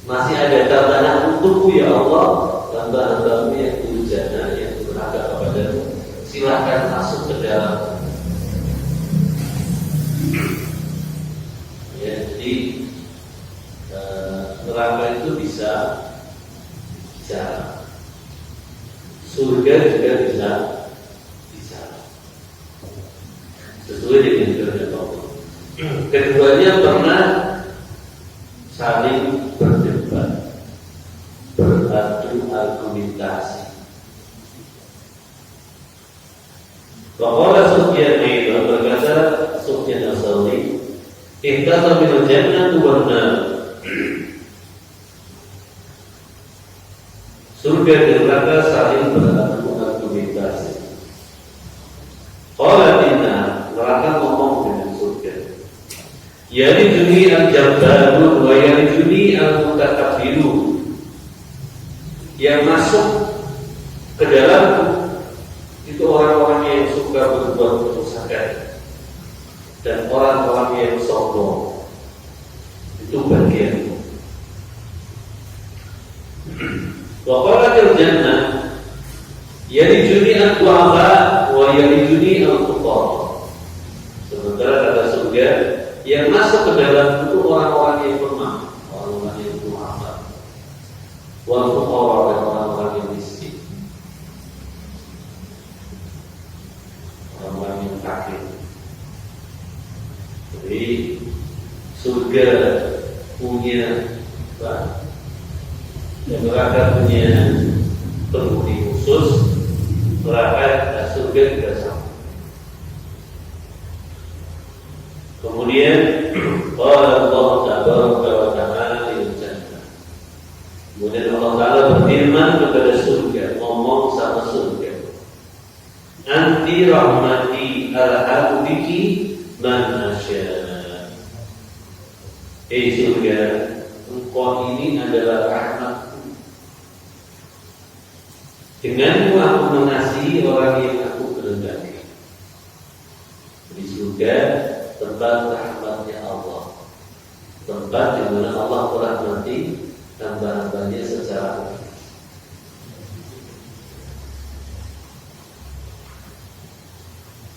Masih ada tambahan untukku ya Allah, hamba-hambamu yang berjana, yang beragama kepada kepadamu, silakan masuk ke dalam. Ya, jadi neraka itu bisa bicara, surga juga bisa bicara, sesuai dengan kehendak Allah. Keduanya pernah saling berdebat, beradu argumentasi. Waqala Sufyan aidan, berkata Sufyan as-Sauri, ihtasab bil jannah wan nar. Surga dan neraka saling beradu argumentasi. Qala inna, neraka ngomong dengan surga, yalijuni al-jabbarun wa yalijuni al-mutakabbirun. Yang masuk ke dalam itu orang-orang yang suka berbuat kerusakan dan orang-orang yang sombong. Itu bagian. Wa qalatil jannah yalijuni al-du'afa wa yalijuni al-fuqara. Sementara kata surga, yang masuk ke dalam itu orang-orang yang lemah, orang-orang yang du'afa, wal fuqara, dan orang-orang yang miskin, orang-orang yang fakir. Jadi surga punya apa? Dan neraka punya penghuni khusus. Neraka dan surga tidak sama. Kemudian qala Allah tabaraka wa ta'ala lil jannah. Kemudian Allah Ta'ala berfirman kepada surga, ngomong sama surga, anti rahmati alhaqu biki man asya. Surga, engkau ini adalah rahmatku. Denganmu aku mengasihi orang yang aku kehendaki. Di surga tempat rahmatnya Allah, tempat di mana Allah merahmati hamba-hambanya secara umum.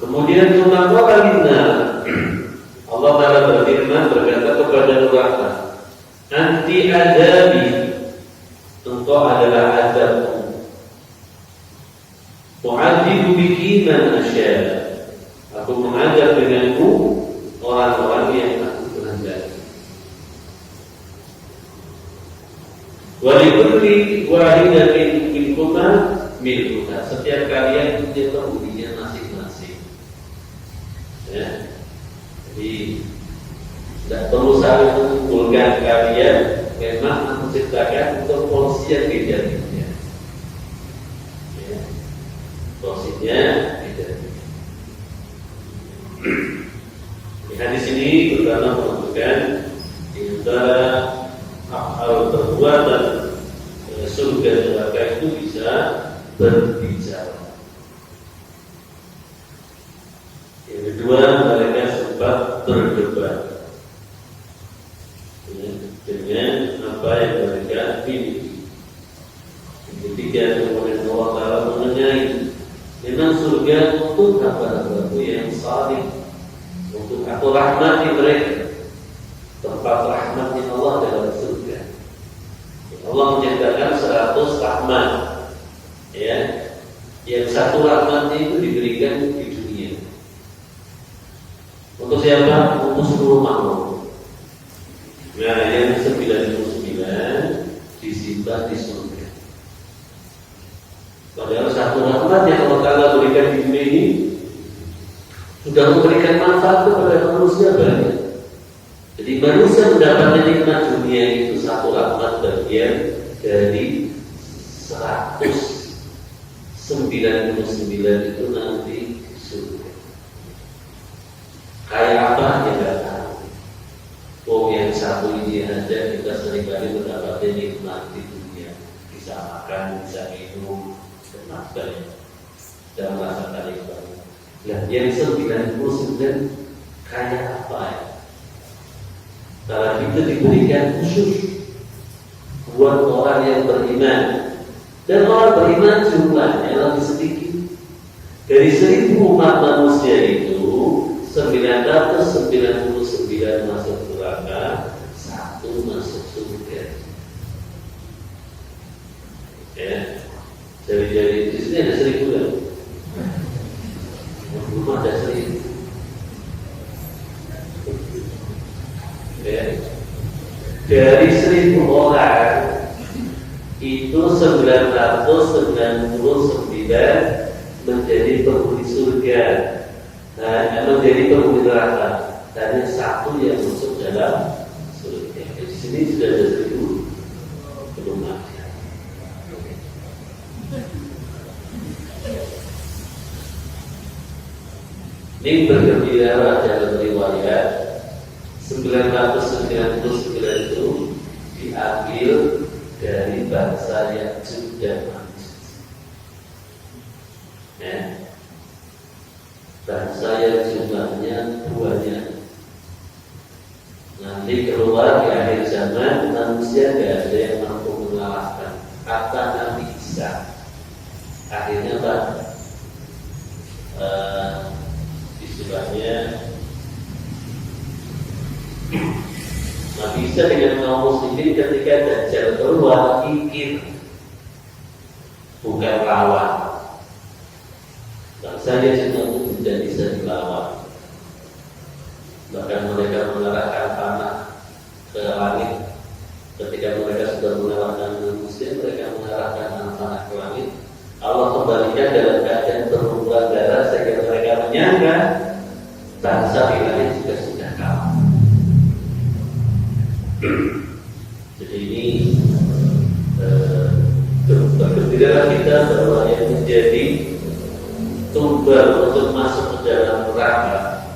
Kemudian Allah Ta'ala berfirman, berkata kepada neraka, anti adabi, engkau adalah azabku. Mu'adzibu biki man asya, aku mengajar denganmu orang-orang yang aku kehendaki. Wa likulli wahidatin minkuma milkuha, setiap kalian punya penghuninya masing-masing. Ya. Jadi tidak perlu saling mengumpulkan, kalian memang menciptakan untuk porsi yang beda-beda. Ya. Porsinya beda-beda. Di hadis ini pertama menunjukkan di antara hal perbuatan surga dan neraka itu bisa berbicara. Yang kedua, mereka sempat berdebat dengan apa yang mereka miliki. Yang ketiga, kemudian Allah Ta'ala menanyai, memang surga untuk hamba-hambaku yang salih, untuk aku rahmati mereka. Tempat rahmatnya Allah dalam surga. Allah menyatakan 100 rahmat, ya. Yang satu rahmatnya itu diberikan di dunia. Untuk siapa? Untuk seluruh makhluk. Nah, yang 99 disimpan di surga. Padahal satu rahmat yang Allah Ta'ala berikan di dunia ini sudah memberikan manfaat kepada manusia banyak. Jadi manusia mendapatkan nikmat dunia itu satu rahmat bagian dari 199 itu nanti surga. Kayak apa ya nggak tahu. Oh, yang satu ini aja kita seringkali mendapatkan nikmat di dunia, bisa makan, bisa minum, dan sebagainya, dan merasakan nikmat. Nah, yang 99 kayak apa ya? Kalau itu diberikan khusus buat orang yang beriman, dan orang beriman jumlahnya lebih sedikit Dari 1000 umat manusia itu 999 masuk neraka, 1 masuk surga. Ya, jadi di sini ada 1000 kan? Rumah ada 1000. Ya. Dari 1000 orang itu 999 menjadi penghuni surga, menjadi penghuni neraka. Hanya 1 yang masuk dalam surga. Di sini sudah ada 1000 belum ada. Ini bergembira dalam riwayat 999 itu diambil dari bangsa Ya'juj dan Ma'juj. Ya. Bangsa yang jumlahnya banyak. Nanti keluar di akhir zaman, manusia tidak ada yang mampu mengalahkan. Kata Nabi Isa. Akhirnya Pak, istilahnya Nabi Isa dengan kaum muslimin ketika Dajjal keluar pikir, bukan lawan. Bangsanya juga tidak bisa dilawan. Bahkan mereka mengarahkan panah ke langit. Ketika mereka sudah mengalahkan muslim, mereka mengarahkan panah ke langit. Allah kembalikan dalam keadaan berlumuran darah sehingga mereka menyangka bangsa lain juga sudah kalah. Jadi ini bergembira kita bahwa yang menjadi tumbal untuk masuk ke dalam neraka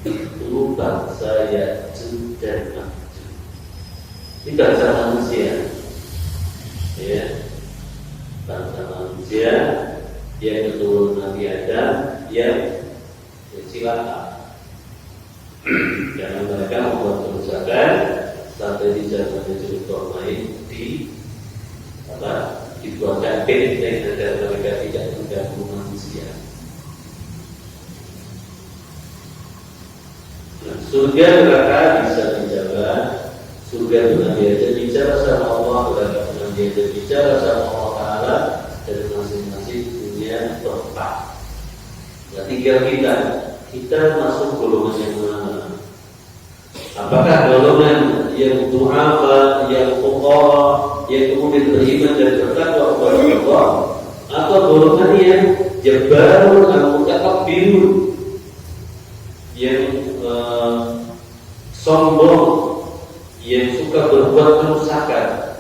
itu bangsa Ya'juj dan Ma'juj. Ini bangsa manusia, ya, bangsa manusia yang keturunan Nabi Adam yang cilaka karena mereka membuat kerusakan sampai di zaman Zulkarnain dibuatkan benteng agar mereka tidak mengganggu manusia. Nah, surga neraka bisa dijaga. Surga dengan diajak bicara sama Allah, neraka dengan diajak bicara sama Allah Ta'ala, dari masing-masing dunia tempat. Nah, tinggal kita masuk golongan yang mana? Apakah golongan yang du'afa, yang fuqara, yang kemudian beriman dan bertakwa kepada Allah, atau golongan yang jabarun al-mutakabbirun, yang sombong, yang suka berbuat kerusakan,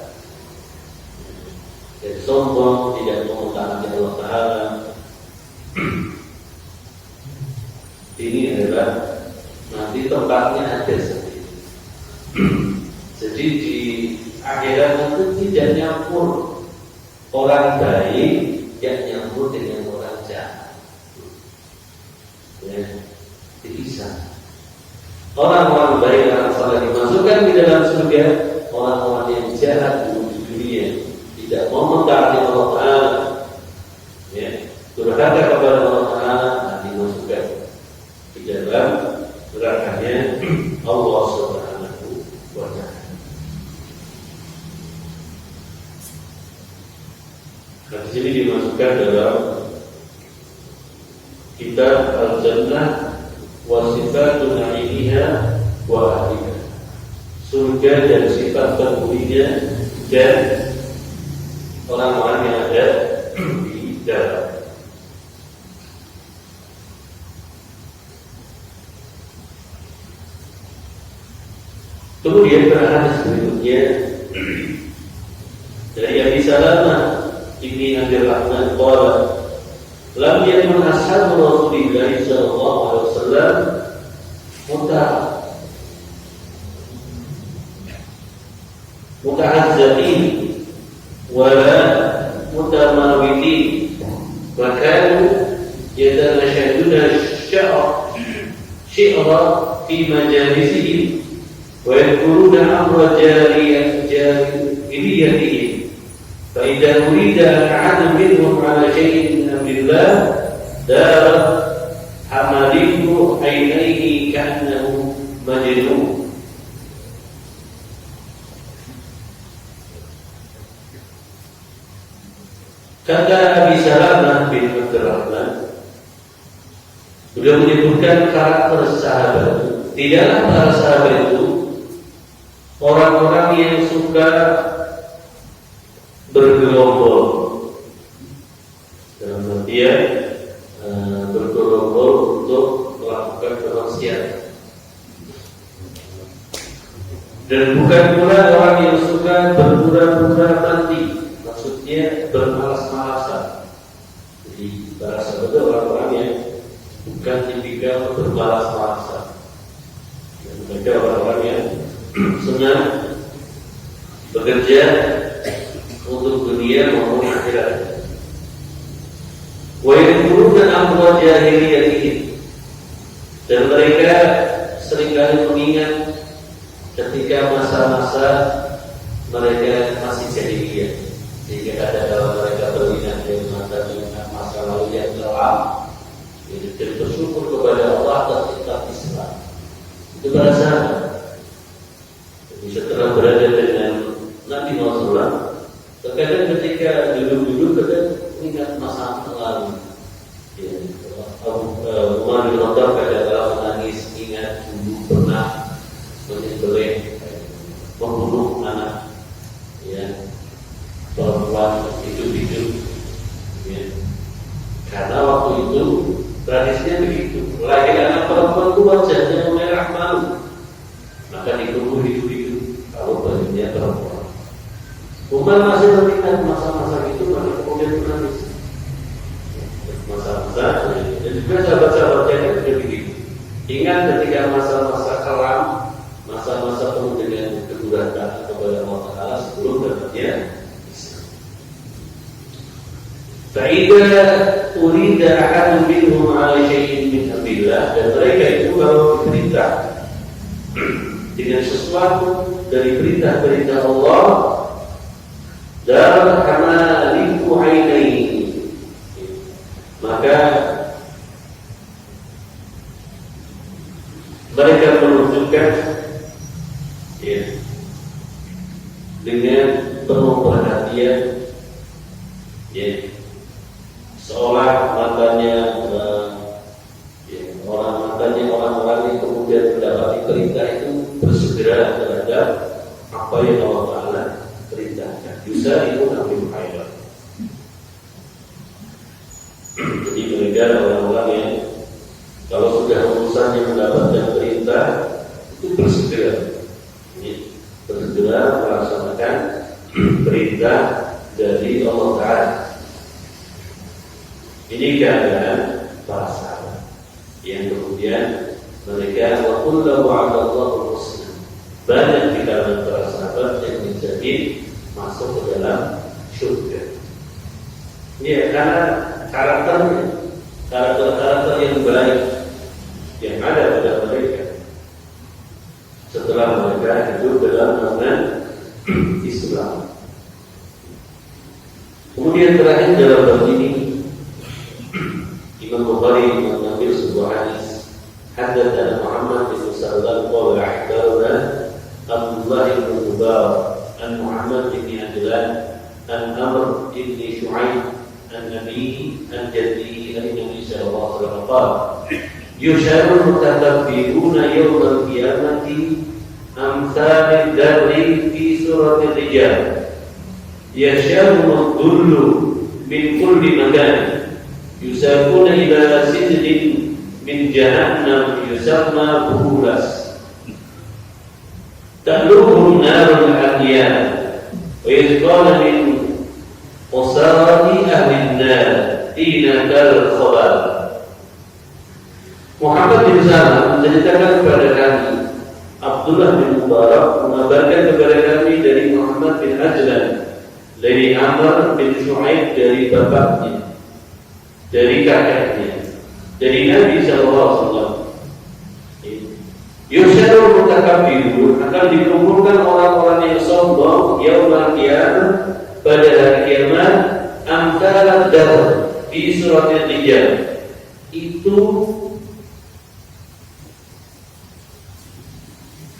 yang sombong, tidak mau mentaati Allah Ta'ala. Ini adalah nanti tempatnya ada sendiri. Jadi di akhirat itu tidak nyampur orang baik yang nyampur dengan orang jahat. Ya, dipisah. Orang-orang baik, orang saleh dimasukkan di dalam surga. Orang-orang yang jahat di dunia tidak mau mentaati Allah Ta'ala, ya, durhaka kepada Allah Ta'ala, dimasukkan di dalam nerakanya Allah Subhanahu wa Ta'ala. Nah, di sini dimasukkan dalam kitab Al-Jannah wa sifatun na'imiha wa ahliha. Surga dan sifat penghuninya dan orang-orang yang ada di dalam. Kemudian hadis berikutnya dari Abi Salamah Ibni Abdul Rahman qala lam yakun ashabu Rasulillah sallallahu alaihi wasallam muta'azzaqin wala mutamawitin wa kanu yatanashaduna syi'ra fi majalisihim ويذكرون أمر جاهليتهم فإذا أريد أن أحد منهم على شيء من أمر الله dar hamaliku ainaihi ka'annahu majnun. Kata Abi Salamah bin Abdurrahman, beliau menyebutkan karakter sahabat. Tidaklah para sahabat itu orang-orang yang suka bergerombol, dalam artian bergerombol untuk melakukan kemaksiatan, dan bukan pula orang yang suka berpura-pura mati, maksudnya bermalas-malasan. Jadi para sahabat itu orang-orang yang bukan tipikal bermalas-malasan. Mereka orang-orang yang senang bekerja untuk dunia maupun akhirat. Wa yadhkuruna amra jahiliyatihim, dan mereka seringkali mengingat ketika masa-masa mereka masih jahiliyah, sehingga ada dalam mereka beringat dengan masa lalu yang kelam, dan bersyukur kepada Allah atas kitab Islam. Itu para sahabat. Jadi setelah berada dengan Nabi Muhammad, terkadang ketika duduk-duduk kadang ingat masa lalu. Ya, Umar bin Khattab kadang-kadang menangis, ingat dulu pernah menyembelih, membunuh anak, ya, perempuan hidup-hidup, ya. Karena waktu itu tradisinya begitu. Lagi anak perempuan itu wajahnya merah malu, maka dikubur hidup-hidup kalau bajunya perempuan. Umar masih teringat masa-masa itu, maka kemudian menangis. Masa-masa, dan juga sahabat-sahabatnya kan juga begitu. Ingat ketika masa-masa kelam, masa-masa penuh dengan kedurhakaan kepada Allah Taala sebelum datangnya Islam. Fa'idha urida ahadun minhum ala syai'in min amrillah, dan mereka itu kalau diperintah dengan sesuatu dari perintah-perintah Allah, dan hamaliku ainaihi, maka mereka menunjukkan, ya, dengan penuh perhatian, ya, seolah matanya orang-orang yang kemudian mendapati perintah itu bersegera terhadap apa yang Allah Ta'ala perintahkan. Yusari'u fil khairat. Jadi mereka orang-orang yang kalau sudah urusannya mendapatkan perintah itu bersegera melaksanakan perintah dari Allah Ta'ala. Ini keadaan para sahabat yang kemudian mereka wa kullu wa'adallahu husna. Banyak di kalangan para sahabat yang menjadi masuk ke dalam surga. Ya, karena karakter yang baik yang ada pada mereka setelah mereka hidup dalam naungan Islam. Kemudian terakhir dalam bab ini Imam Bukhari mengambil sebuah hadis. Haddatsana Muhammad bin Sallam qala akhbarana Abdullah bin Mubarak an Muhammad bin Adlan an Amr bin Shu'aib an Nabi an Jaddi an Nabi sallallahu alaihi wasallam qala yusharul mutakabbiruna yawmal qiyamati amsal darri fi surati rijal yasharu ad-dullu min kulli makan yusafuna ila sidrin min jahannam yusamma buhulas ta'luhum narul hadiyan wa yuzqala min qasarati ahli an-nar ina kal khabal. Muhammad bin Salam menceritakan kepada kami, Abdullah bin Mubarak mengabarkan kepada kami dari Muhammad bin Ajlan, dari Amr bin Shu'aib dari bapaknya, dari kakaknya, dari Nabi SAW. Yusyarul mutakabbirun, akan dikumpulkan orang-orang yang sombong yaumul qiyamah, pada hari kiamat, amsalat dar fi suratil rijal, itu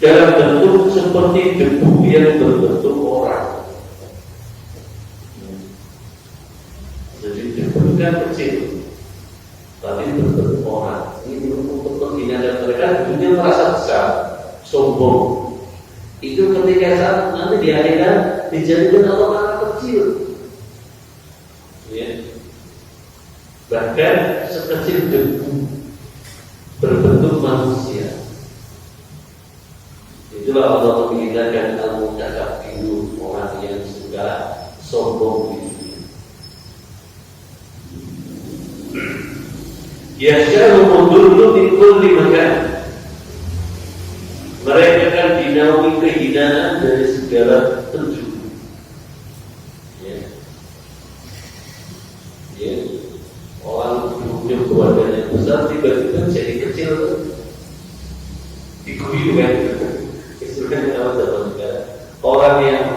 dalam bentuk seperti debu yang berbentuk orang. Jadi debu kan kecil, tapi berbentuk orang. Ini untuk penghinaan mereka, dunia merasa besar, sombong. Itu ketika saat nanti di akhirat dijadikan orang kecil. Ya. Bahkan sekecil debu berbentuk manusia. Itulah Allah mengingatkan al-mutakabbirun, orang yang suka sombong di dunia. Yasyaru mundurlu min kulli makan. Mereka kan dinaungi kehinaan dari segala penjuru. Ya. Orang punya keluarganya besar tiba-tiba jadi kecil, diguyu orang yang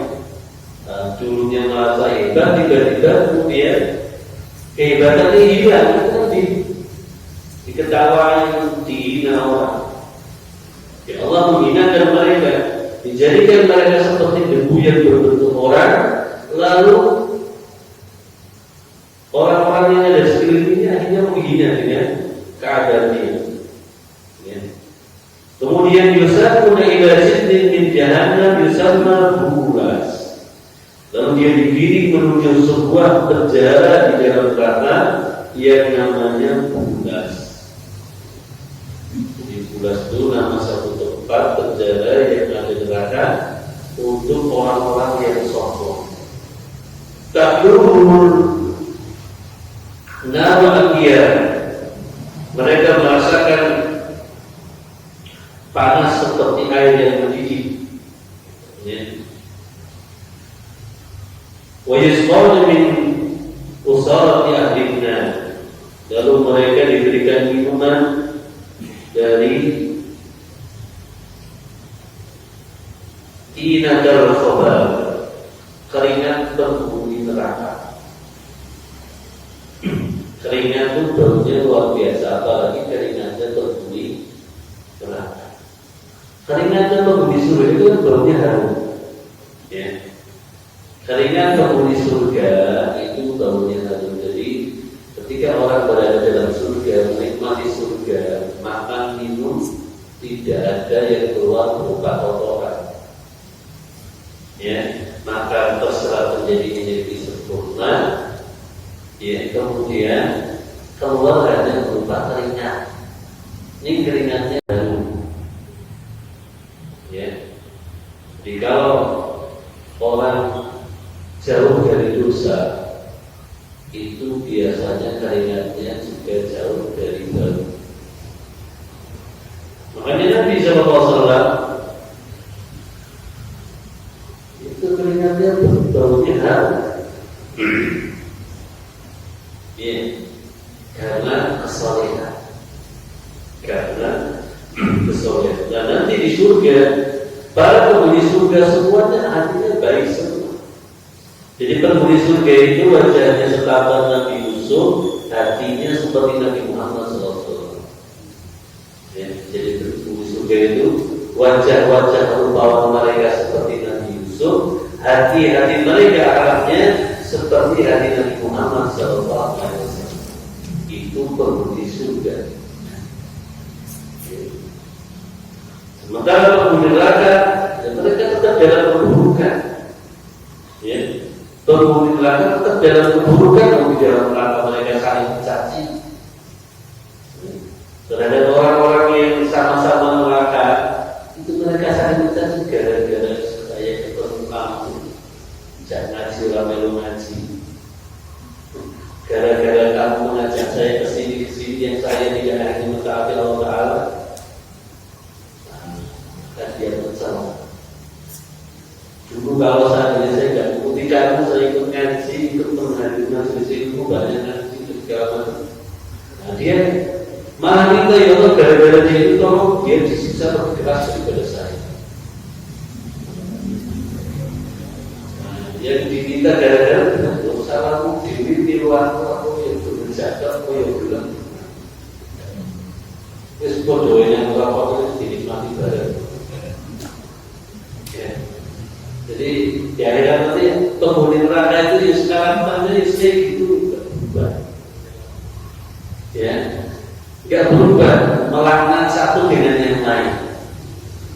dulunya merasa hebat tiba-tiba kemudian kehebatannya hilang, diketawain, dihina orang. Ya Allah menghinakan mereka, dijadikan mereka seperti debu yang berbentuk orang, lalu orang-orang yang ada sekelilingnya akhirnya menghina dengan keadaannya. Ya. Kemudian yusafuna ila sidrin min jahannam yusamma bulas. Lalu dia digiring menuju sebuah penjara di dalam neraka yang namanya bulas. Di bulas itu nama satu tempat penjara yang ada di neraka untuk orang-orang yang sombong. Taklumul nama dia, mereka merasakan panas seperti air yang mendidih. Wa yusqawna min usarati ahlina. Lalu mereka diberikan minuman dari inadar khobar, keringat penghuni neraka. Keringat itu baunya luar biasa, apalagi keringatnya penghuni neraka. Keringat penghuni surga itu kan baunya harum. Ya. Keringat penghuni surga itu baunya harum. Jadi ketika orang berada dalam surga, menikmati surga, makan minum tidak ada yang keluar berupa kotoran. Ya, makan terserah menjadi sempurna. Ya, kemudian keluar hanya berupa keringat. Ini keringatnya harum. Ya, jadi kalau orang jauh dari dosa, itu biasanya keringatnya juga jauh dari baru. Makanya Nabi SAW itu keringatnya baunya harum. Ya, karena kesolehan. Dan nanti di surga, para penghuni surga semuanya hatinya baik semua. Jadi penghuni surga itu wajahnya setampan Nabi Yusuf, hatinya seperti Nabi Muhammad SAW. Ya, jadi penghuni surga itu wajah-wajah rupawan mereka seperti Nabi Yusuf, hati-hati mereka arahnya seperti hati Nabi Muhammad SAW. Itu penghuni surga. Sementara penghuni neraka, mereka tetap dalam keburukan. Ya, penghuni neraka tetap dalam keburukan, di dalam neraka mereka saling mencaci. Terhadap orang-orang yang sama-sama neraka, itu mereka saling mencaci gara-gara saya ketemu kamu, jangan ngaji melu ngaji. Gara-gara kamu mengajak saya kesini yang saya tidak hanya mentaati Allah Taala. Dia bersama. Dulu kalau saya tidak mengikuti kamu, saya ikut ngaji, ikut menghadiri majelis ilmu, banyak ngaji segala macam. Nah dia malah minta ya Allah gara-gara dia itu tolong dia disiksa lebih keras daripada saya. Nah, yang diminta gara-gara salahku di luar aku yang berjaga, aku yang bilang. Wis bodoh yang lapor itu dinikmati bareng. Ya. Jadi di akhirat nanti penghuni neraka itu ya sekarang tanya istri itu nggak berubah. Ya, nggak berubah, melaknat satu dengan yang lain.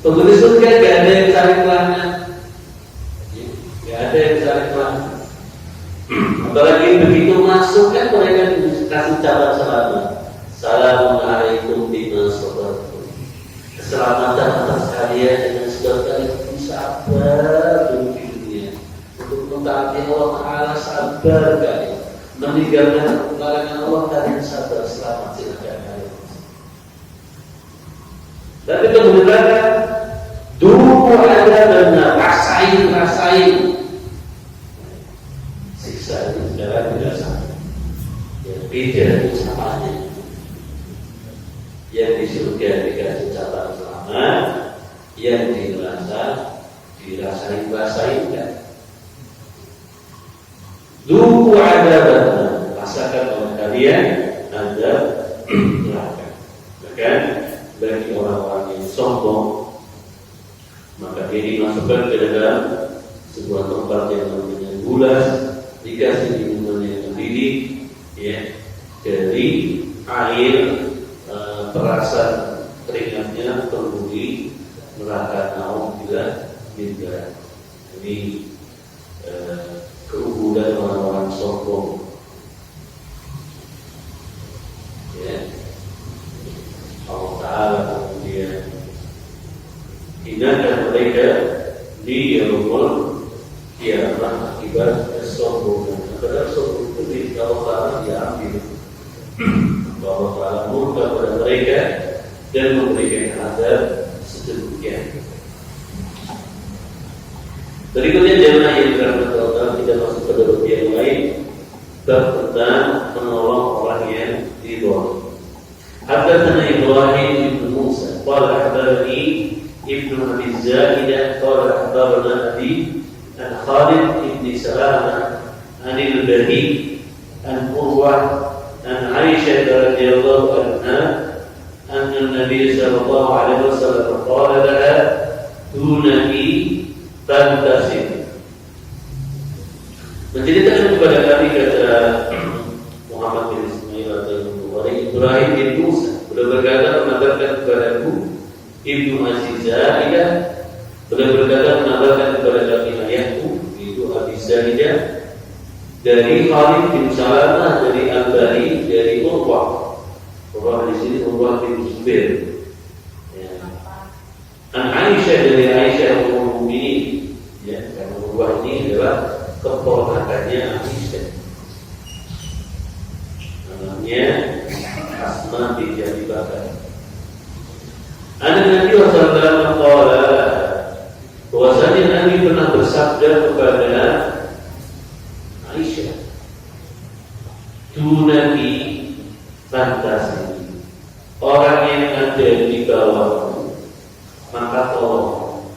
Penghuni surga nggak ada yang saling melaknat, nggak ada yang saling melaknat. Apalagi begitu masuk kan mereka dikasih ucapan selamat. Assalamualaikum bima sabartum. Keselamatan atas kalian dengan sebab kalian sabar dulu di dunia untuk mentaati Allah Taala, sabar kalian meninggalkan larangan Allah, kalian sabar, selamat, silakan kalian. Tapi kemudian dulu ada benar rasain siksa itu secara tidak sama. Yang beda ucapannya. Yang di surga dikasih catatan selamat, yang di neraka dirasain kan. Duku ada benar, rasakan oleh kalian ada neraka. Bahkan bagi orang-orang yang sombong, maka dia dimasukkan ke dalam sebuah tempat yang namanya bulas, dikasih minuman yang mendidih, ya, dari air perasan keringatnya penghuni neraka. Naudzubillah minzalik. Ini keunggulan orang-orang sombong. Ya, Allah Taala kemudian hinakan mereka di yaumul kiamat akibat kesombongan. Padahal sombong itu di Allah Taala diambil. Allah Taala murka pada mereka dan memberikan azab sedemikian. Berikutnya jemaah yang dirahmati Allah, kita masuk ke dalam yang lain tentang menolong orang yang didoakan. Haddatsana Ibrahim bin Musa qala haddatsani Ibnu Abi Zaidah qala haddatsana Abi an Khalid bin Salamah an al-Badi an Urwah an Aisyah radhiyallahu anha anna an-nabiy sallallahu alaihi wasallam qala laha dunaki tantasim. Menceritakan kepada kami, kata Muhammad bin Ismail al-Bukhari, Ibrahim bin Musa beliau berkata, mengabarkan kepadaku Ibnu Azizaidah, beliau berkata mengabarkan kepada kami ayahku itu Abi Zaidah dari Khalid bin Salamah dari Al-Bari dari Urwah. Urwah di sini Urwah bin Zubair. Ya. An Aisyah dari Aisyah ummul mukminin. Ya, karena Urwah ini adalah keponakannya Aisyah. Namanya Asma binti Abi Bakar. Nabi sallallahu alaihi wasallam bahwasanya Nabi pernah bersabda kepada Aisyah, "Dunaki fantasi, orang yang ada di bawahmu, maka tolong."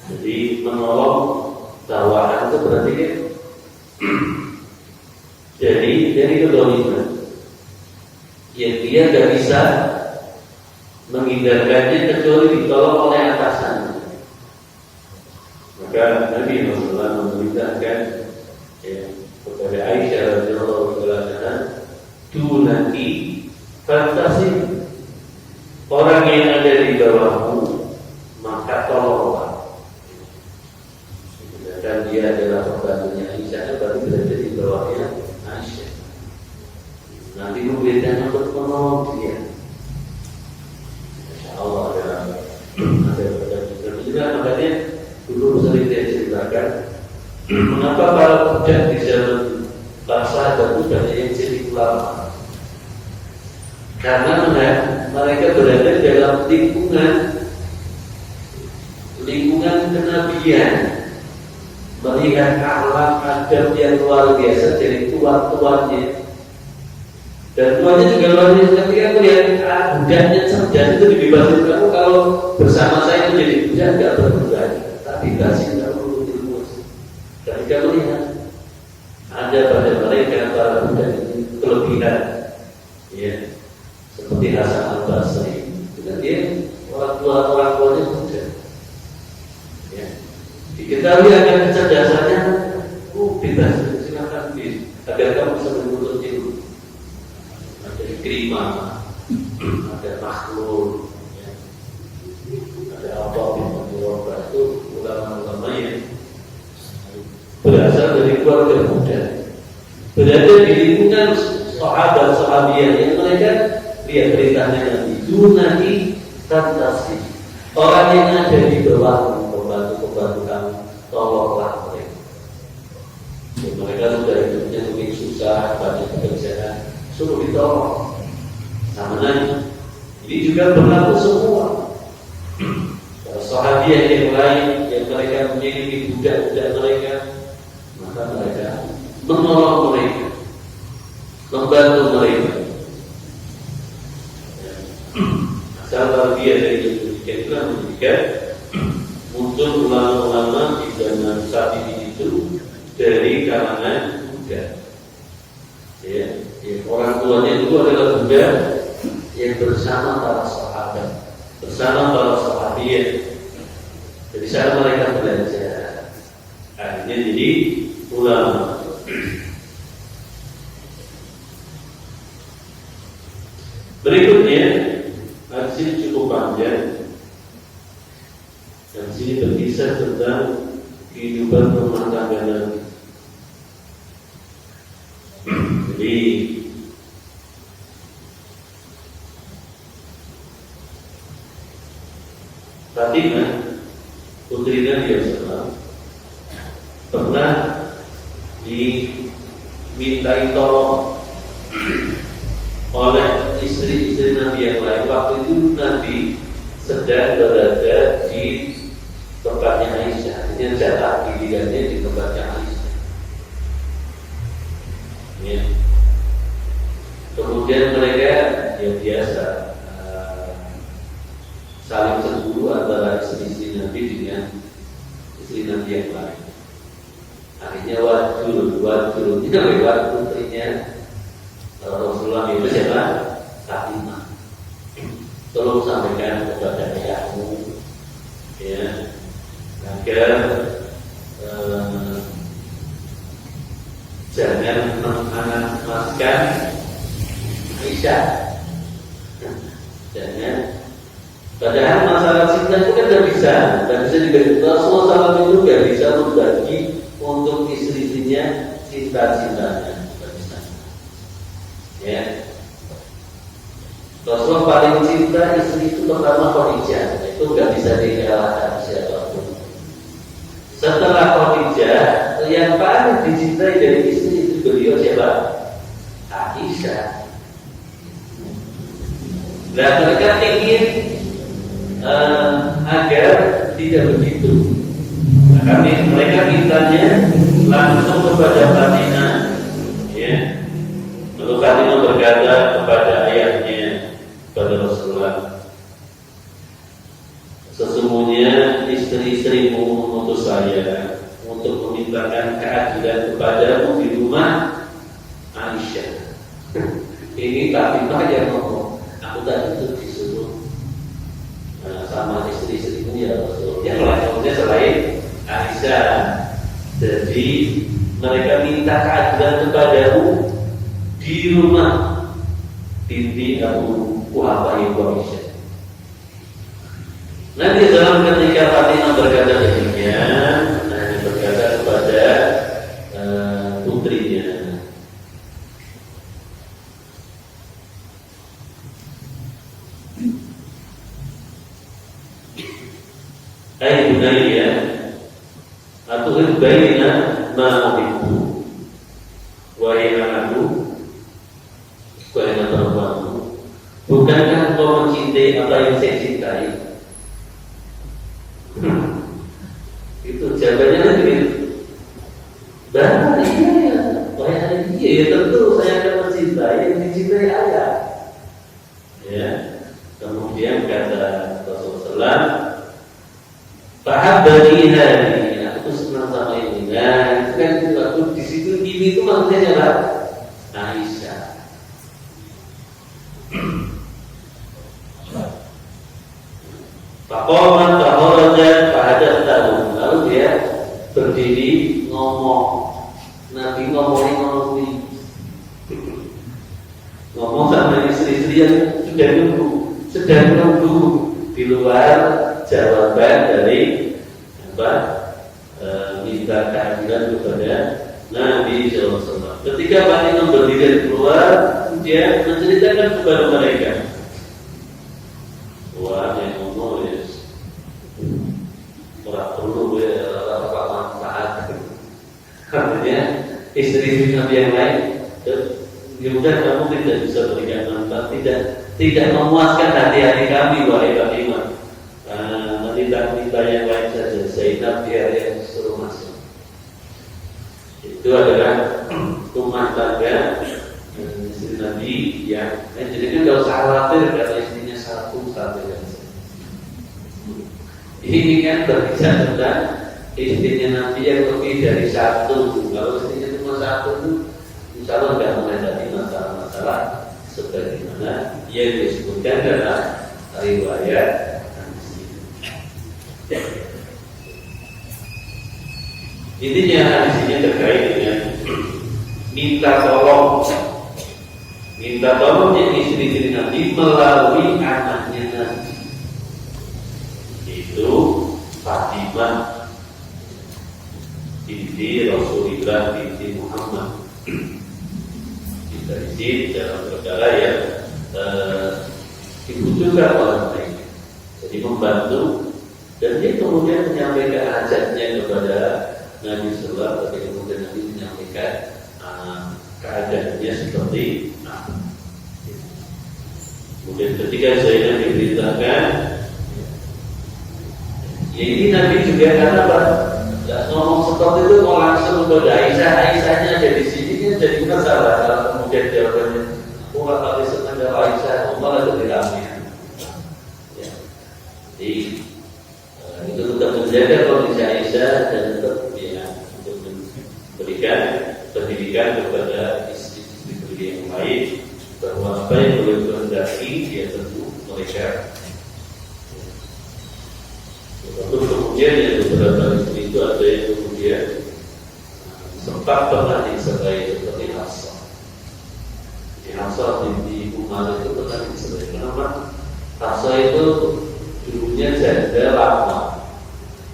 Jadi menolong bawahan itu berarti kan dari kedoliman yang dia tidak bisa menghindarkannya kecuali ditolong oleh atasannya. Maka Nabi Muhammad memerintahkan kepada Aisyah radhiyallahu anha, "Dunaki fantasi, orang yang ada di bawahmu, maka tolonglah." Dan dia adalah pembantunya Aisyah, berarti berada di bawahnya Aisyah. Nanti memberikan untuk menolong dia. Insya Allah ada pekerjaan juga. Makanya dulu sering saya ceritakan, mengapa para budak di zaman para sahabat itu banyak yang jadi ulama. Karena mereka berada dalam lingkungan kenabian, melihat akhlak adab yang luar biasa dari tuan-tuannya. Dan tuannya juga luar biasa. Ketika melihat budaknya cerdas, itu dibebasin, kamu kalau bersama saya menjadi budak tidak berbeban, tapi kasih tidak perlu ilmu. Ketika melihat ada pada mereka para budak ini kelebihan, ya, seperti Hasan Al-Basri. Dengan dia orang tuanya budak, ya. Diketahui akan kecerdasannya, bebas silakan agar kamu bisa menuntut ilmu. Ada Ikrimah, ada Makhlul, ya. Ada apa itu ulama-ulama yang berasal dari keluarga muda, berada di lingkungan sahabat-sahabiah yang mereka lihat perintahnya Nabi, dunani tantasi, orang yang ada di bawah pembantu kamu, tolonglah mereka. Dan mereka sudah hidupnya mungkin susah, banyak pekerjaan, suruh ditolong. Sama Nabi. Ini juga berlaku semua. Sahabiah yang lain yang mereka memiliki budak-budak mereka, maka mereka menolong mereka, membantu mereka. Asal dia dari demikian menjadikan muncul ulama-ulama di zaman saat ini itu dari kalangan budak. Ya, orang tuanya itu adalah budak yang bersama para sahabat, bersama para sahabiah. Jadi sana mereka belajar. Akhirnya jadi ulama. Berikutnya, hadis ini cukup panjang. Dan sini berkisah tentang kehidupan rumah tangga Nabi. Jadi Fatimah, putri Nabi SAW, pernah dimintai tolong oleh istri-istri Nabi yang lain. Waktu itu Nabi sedang berada di tempatnya Aisyah. Ini jatah pilihannya di tempatnya Aisyah. Ya. Kemudian mereka yang biasa saling cemburu antara istri Nabi dengan istri Nabi yang lain. Akhirnya wajul ini lewat putrinya Rasulullah itu siapa? Fatimah. Tolong sampaikan kepada ayahmu, ya, agar jangan menganaskan Aisyah. Jangan. Padahal masalah cinta itu kan tidak bisa dibagi. Rasulullah SAW itu tidak bisa membagi untuk istri-istrinya cinta-cintanya. Tidak bisa. Ya. Rasulullah paling cinta istri itu pertama Khadijah. Itu tidak bisa dikalahkan siapapun. Setelah Khadijah, yang paling dicintai dari istri beliau siapa? Aisyah. Nah, mereka ingin agar tidak begitu. Nah, mereka mintanya langsung kepada Fatimah, ya. Lalu Fatimah berkata kepada ayahnya, kepada Rasulullah, sesungguhnya istri-istrimu mengutus saya untuk memintakan keadilan kepadamu di rumah Aisyah. Ini Fatimah yang ngomong, aku tadi itu disuruh sama istri-istrimu ya Rasul, yang lainnya selain Aisyah. Jadi mereka minta keadilan kepadamu di rumah binti Abu Quhafah ibu Aisyah. Nanti dalam ketika Fatimah berkata demikian, berkata kepada putrinya, hai bunayya, atuhibbaina ma uhibbu. Wahai anakku, wahai anak perempuanku, bukankah engkau mencintai apa yang saya cintai? Itu jawabannya nanti. Bahkan iya, wahai anak, iya ya tentu saya akan mencintai yang dicintai ayah. Ya, kemudian kata Rasulullah, Fahabbani hadi, aku tuh senang sama ini. Nah, itu kan waktu di situ ini tuh maksudnya adalah Aisyah. Pakoman kahorojan pahadat tahu. Lalu dia berdiri ngomong. Nabi ngomong sama istri-istri yang sedang nunggu di luar jawaban dari minta kehadiran kepada Nabi SAW. Ketika Fatimah berdiri keluar, dia menceritakan kepada mereka. Wah, yang ngomong ya, orang perlu apa manfaat. Artinya istri Nabi yang lain, ya udah kamu tidak bisa berikan manfaat, tidak memuaskan hati kami, wahai Fatimah. Minta yang lain saja. Zainab biar yang suruh masuk. Itu adalah rumah tangga istri Nabi yang jadi kan tidak usah khawatir kalau istrinya satu ya. Ini kan berbicara tentang istrinya Nabi yang lebih dari satu. Kalau istrinya cuma satu itu insya Allah tidak menghadapi masalah-masalah sebagaimana yang disebutkan dalam riwayat. Intinya hadis ini terkait dengan minta tolongnya istri-istri Nabi melalui anaknya Nabi, itu Fatimah binti Rasulullah binti Muhammad. Kita isi dalam perkara yang dibutuhkan oleh mereka, jadi membantu. Dan dia kemudian menyampaikan hajatnya kepada Nabi Sallallahu Alaihi Wasallam, tapi kemudian Nabi menyampaikan keadaannya seperti apa. Kemudian ketika Zainab diberitakan, ya ini Nabi juga karena apa? Tidak ngomong seperti itu, mau langsung kepada Aisyahnya ada di sini kan jadi masalah. Kalau kemudian jawabannya, nggak pakai sengaja Aisyah, malah jadi ramai. Ya. Jadi itu tetap menjaga kondisi Aisyah dan tetap untuk memberikan pendidikan kepada istri-istri yang lain bahwa apa yang boleh dikehendaki dia tentu mereka. Lalu kemudian yang beberapa istri itu ada yang kemudian sempat pernah disertai seperti Hafsah. Di Hafsah di Umar itu pernah disertai. Kenapa? Hafsah itu dulunya janda lama.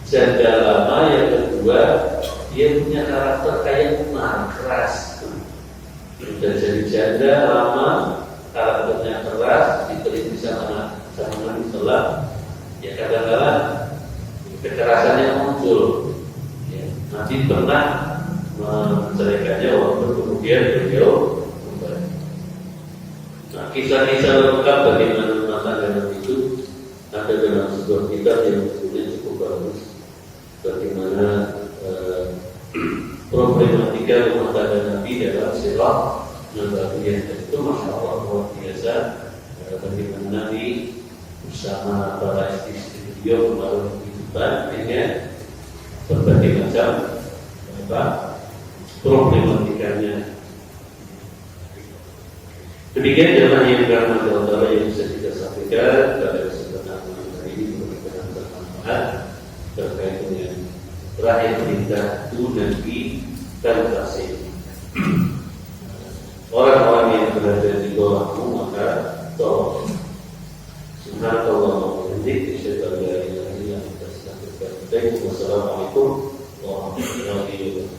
Janda lama yang kedua, dia punya karakter kayak Umar, keras. Sudah jadi janda lama, karakternya keras, diberi sama Nabi Sallallahu. Ya kadang-kadang kekerasannya muncul. Ya, Nabi pernah menceraikannya waktu kemudian beliau kembali. Nah, kisah-kisah lengkap bagaimana rumah tangga Nabi itu ada dalam sebuah kitab yang sebetulnya cukup bagus. Bagaimana problematika rumah tangga Nabi dalam sirah Nabawiyah itu masya Allah luar biasa. Bagaimana Nabi bersama para istri-istri beliau membangun kehidupan dengan berbagai macam problematikanya. Demikian jemaah yang dirahmati Allah yang bisa kita sampaikan pada kesempatan hari ini berkenaan bermanfaat terkait dengan terakhir perintah Nabi dan kasih. Orang-orang yang berada di bawahmu maka tolong. Subhanallah wa bihamdihi asyhadu an la ilaha illa anta astaghfiruka wa atubu ilaik. Wassalamualaikum warahmatullahi wabarakatuh.